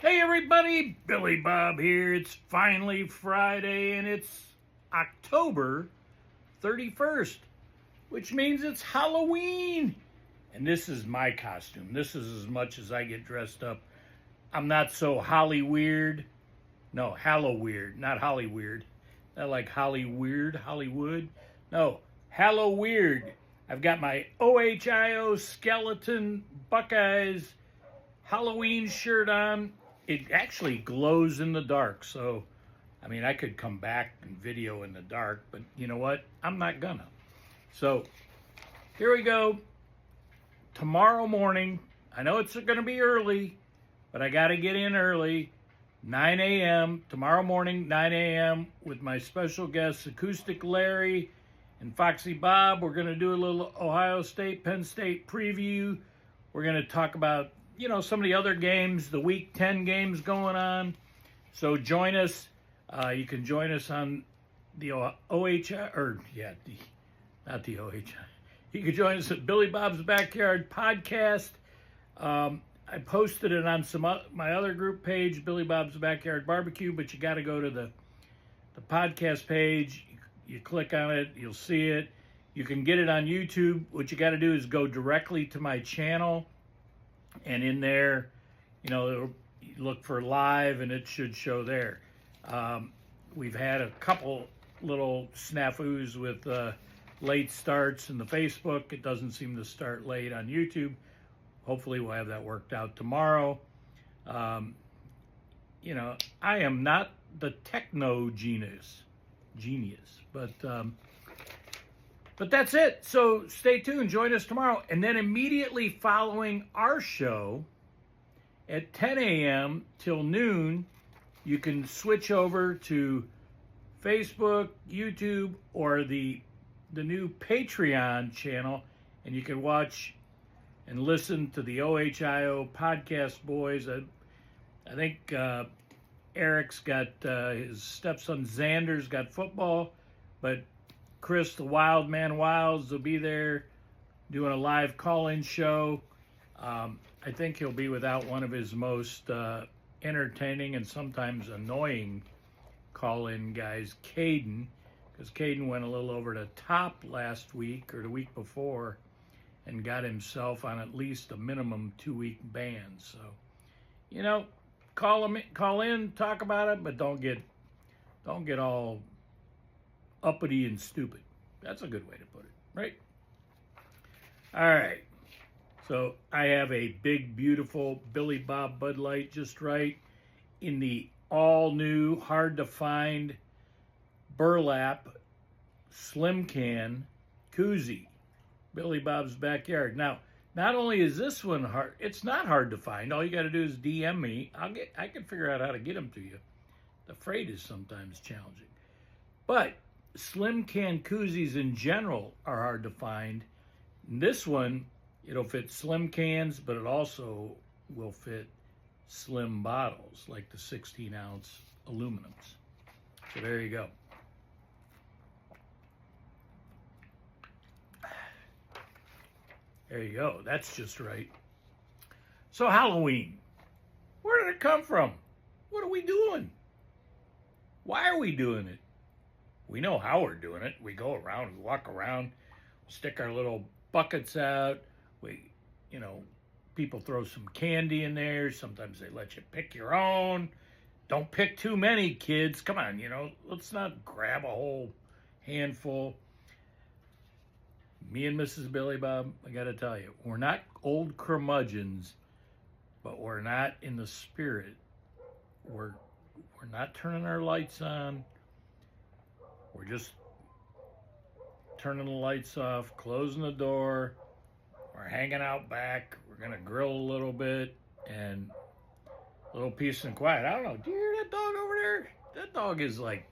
Hey everybody, Billy Bob here. It's finally Friday and it's October 31st, which means it's Halloween. And this is my costume. This is as much as I get dressed up. I'm not so Holly weird. No, Hallow weird, not Holly weird. Not like Holly weird, Hollywood. No, Hallow weird. I've got my OHIO skeleton Buckeyes Halloween shirt on. It actually glows in the dark, so I could come back and video in the dark, but you know what? I'm not gonna. So here we go. Tomorrow morning, I know it's gonna be early, but I gotta get in early. 9 a.m. tomorrow morning, 9 a.m. with my special guests, Acoustic Larry and Foxy Bob. We're gonna do a little Ohio State, Penn State preview. We're gonna talk about some of the other games, the Week 10 games going on. So join us. You can join us on the not the OHI. You can join us at Billy Bob's Backyard Podcast. I posted it on my other group page, Billy Bob's Backyard Barbecue, but you got to go to the podcast page. You click on it, you'll see it. You can get it on YouTube. What you got to do is go directly to my channel. And in there, look for live and it should show there. We've had a couple little snafus with late starts in the Facebook. It doesn't seem to start late on YouTube. Hopefully we'll have that worked out tomorrow. I am not the techno genius, but that's it. So stay tuned. Join us tomorrow. And then immediately following our show at 10 a.m. till noon, you can switch over to Facebook, YouTube, or the new Patreon channel, and you can watch and listen to the OHIO podcast boys. I think Eric's got his stepson Xander's got football, but Chris, the Wild Man Wilds, will be there doing a live call-in show. I think he'll be without one of his most entertaining and sometimes annoying call-in guys, Caden, because Caden went a little over the top last week or the week before and got himself on at least a minimum 2-week ban. So, call in, talk about it, but don't get all uppity and stupid. That's a good way to put it, right? All right. So I have a big, beautiful Billy Bob Bud Light just right in the all-new, hard-to-find burlap slim can koozie, Billy Bob's Backyard. Now, not only is this one hard, it's not hard to find. All you got to do is DM me. I can figure out how to get them to you. The freight is sometimes challenging. But slim can koozies in general are hard to find. This one, it'll fit slim cans, but it also will fit slim bottles, like the 16-ounce aluminums. So there you go. There you go. That's just right. So Halloween, where did it come from? What are we doing? Why are we doing it? We know how we're doing it. We go around, we walk around, stick our little buckets out. People throw some candy in there. Sometimes they let you pick your own. Don't pick too many, kids. Come on, let's not grab a whole handful. Me and Mrs. Billy Bob, I got to tell you, we're not old curmudgeons, but we're not in the spirit. We're not turning our lights on. We're just turning the lights off, closing the door. We're hanging out back. We're going to grill a little bit and a little peace and quiet. I don't know. Do you hear that dog over there? That dog is like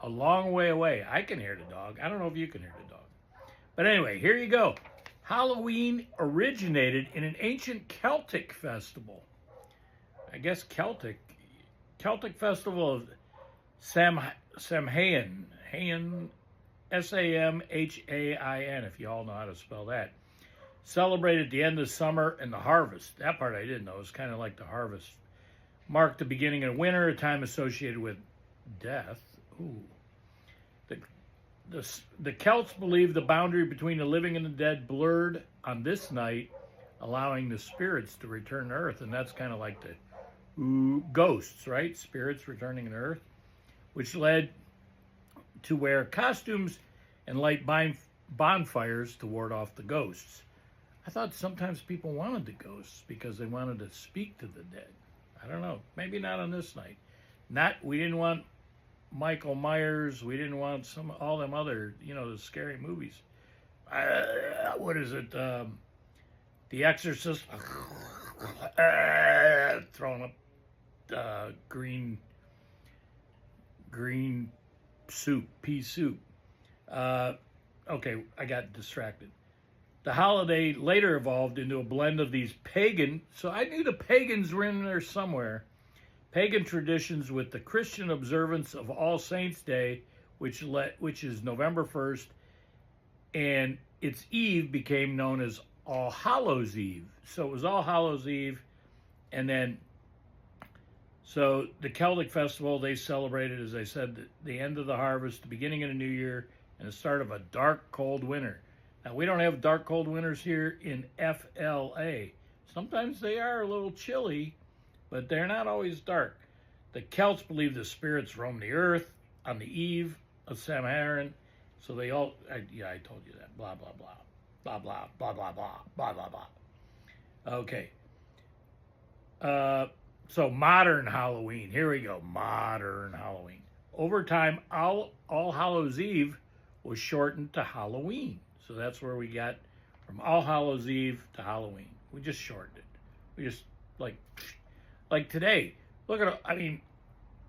a long way away. I can hear the dog. I don't know if you can hear the dog. But anyway, here you go. Halloween originated in an ancient Celtic festival. I guess Celtic festival of Samhain, Samhain, if you all know how to spell that. Celebrated the end of summer and the harvest. That part I didn't know. It's kind of like the harvest marked the beginning of winter, a time associated with death. Ooh. The Celts believed the boundary between the living and the dead blurred on this night, allowing the spirits to return to Earth. And that's kind of like the ghosts, right? Spirits returning to Earth, which led to wear costumes and light bonfires to ward off the ghosts. I thought sometimes people wanted the ghosts because they wanted to speak to the dead. I don't know. Maybe not on this night. We didn't want Michael Myers. We didn't want all them other, the scary movies. What is it? The Exorcist. Throwing up green soup, pea soup. Okay, I got distracted. The holiday later evolved into a blend of these pagan, so I knew the pagans were in there somewhere, pagan traditions with the Christian observance of All Saints' Day, which is November 1st, and its eve became known as All Hallows' Eve. So it was All Hallows' Eve, and then, so the Celtic festival, they celebrated, as I said, the end of the harvest, the beginning of the new year, and the start of a dark, cold winter. Now, we don't have dark, cold winters here in FLA. Sometimes they are a little chilly, but they're not always dark. The Celts believe the spirits roam the earth on the eve of Samhain, so they all, I told you that, blah, blah, blah, blah, blah, blah, blah, blah, blah, blah, blah. Okay. So modern Halloween, here we go, modern Halloween. Over time, All Hallows' Eve was shortened to Halloween. So that's where we got from All Hallows' Eve to Halloween. We just shortened it. We just, like today, look at,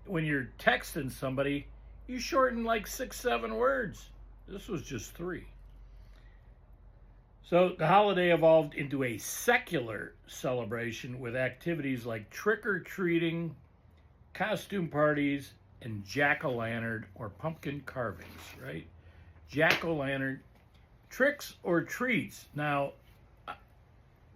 when you're texting somebody, you shorten like 6, 7 words. This was just 3. So the holiday evolved into a secular celebration with activities like trick-or-treating, costume parties, and jack-o'-lantern or pumpkin carvings, right? Jack-o'-lantern, tricks or treats. Now,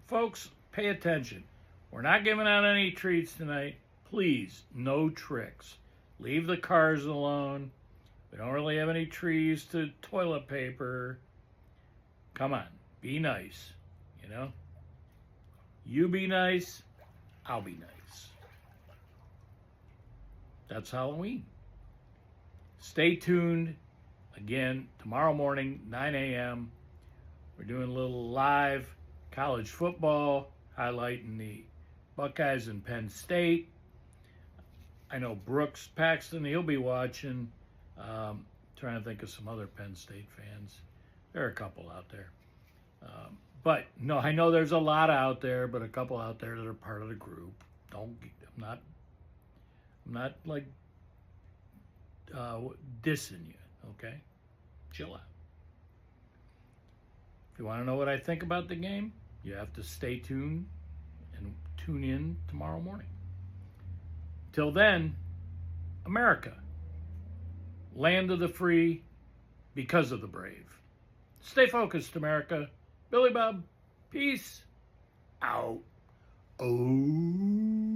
folks, pay attention. We're not giving out any treats tonight. Please, no tricks. Leave the cars alone. We don't really have any trees to toilet paper. Come on, be nice, You be nice, I'll be nice. That's Halloween. Stay tuned. Again, tomorrow morning, 9 a.m., we're doing a little live college football, highlighting the Buckeyes and Penn State. I know Brooks Paxton, he'll be watching. Trying to think of some other Penn State fans. There are a couple out there. But, no, I know there's a lot out there, but a couple out there that are part of the group. I'm not like dissing you. Okay? Chill out. If you want to know what I think about the game, you have to stay tuned and tune in tomorrow morning. Till then, America, land of the free because of the brave. Stay focused, America. Billy Bob, peace out. Oh.